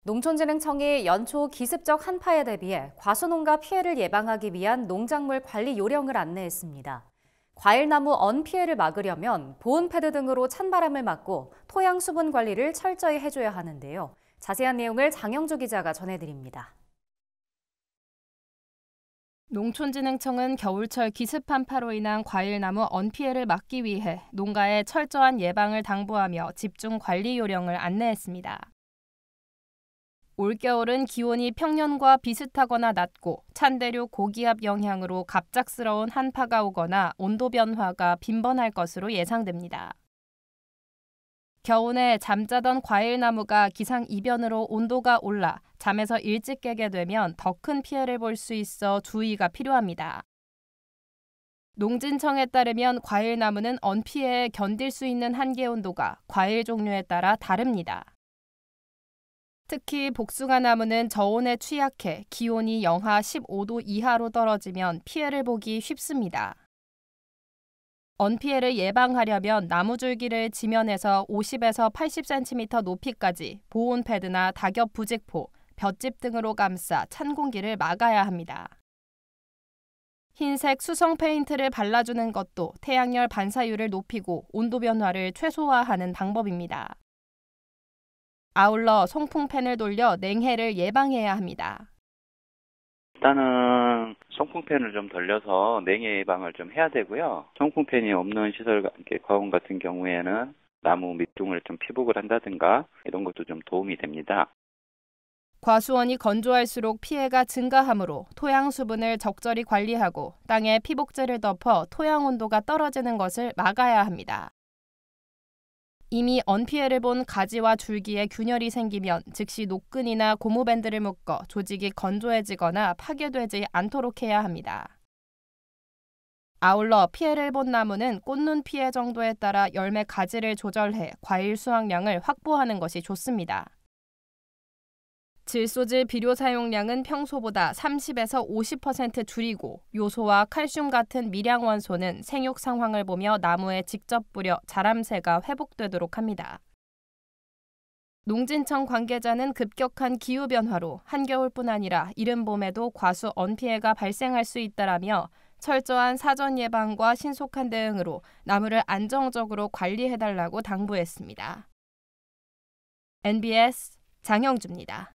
농촌진흥청이 연초 기습적 한파에 대비해 과수농가 피해를 예방하기 위한 농작물 관리 요령을 안내했습니다. 과일나무 언 피해를 막으려면 보온 패드 등으로 찬바람을 막고 토양 수분 관리를 철저히 해줘야 하는데요. 자세한 내용을 장영주 기자가 전해드립니다. 농촌진흥청은 겨울철 기습 한파로 인한 과일나무 언 피해를 막기 위해 농가에 철저한 예방을 당부하며 집중 관리 요령을 안내했습니다. 올겨울은 기온이 평년과 비슷하거나 낮고 찬대류 고기압 영향으로 갑작스러운 한파가 오거나 온도 변화가 빈번할 것으로 예상됩니다. 겨우내 잠자던 과일나무가 기상이변으로 온도가 올라 잠에서 일찍 깨게 되면 더 큰 피해를 볼 수 있어 주의가 필요합니다. 농진청에 따르면 과일나무는 언 피해에 견딜 수 있는 한계 온도가 과일 종류에 따라 다릅니다. 특히 복숭아나무는 저온에 취약해 기온이 영하 15도 이하로 떨어지면 피해를 보기 쉽습니다. 언 피해를 예방하려면 나무줄기를 지면에서 50에서 80cm 높이까지 보온 패드나 낙엽 부직포, 볏짚 등으로 감싸 찬 공기를 막아야 합니다. 흰색 수성 페인트를 발라주는 것도 태양열 반사율을 높이고 온도 변화를 최소화하는 방법입니다. 아울러 송풍팬을 돌려 냉해를 예방해야 합니다. 일단은 송풍팬을 좀 돌려서 냉해 예방을 좀 해야 되고요. 송풍팬이 없는 시설 가공 같은 경우에는 나무 밑둥을 좀 피복을 한다든가 이런 것도 좀 도움이 됩니다. 과수원이 건조할수록 피해가 증가하므로 토양 수분을 적절히 관리하고 땅에 피복제를 덮어 토양 온도가 떨어지는 것을 막아야 합니다. 이미 언 피해를 본 가지와 줄기에 균열이 생기면 즉시 노끈이나 고무밴드를 묶어 조직이 건조해지거나 파괴되지 않도록 해야 합니다. 아울러 피해를 본 나무는 꽃눈 피해 정도에 따라 열매 가지를 조절해 과일 수확량을 확보하는 것이 좋습니다. 질소질 비료 사용량은 평소보다 30에서 50% 줄이고 요소와 칼슘 같은 미량 원소는 생육 상황을 보며 나무에 직접 뿌려 자람새가 회복되도록 합니다. 농진청 관계자는 급격한 기후변화로 한겨울뿐 아니라 이른 봄에도 과수 언 피해가 발생할 수 있다라며 철저한 사전 예방과 신속한 대응으로 나무를 안정적으로 관리해달라고 당부했습니다. NBS 장영주입니다.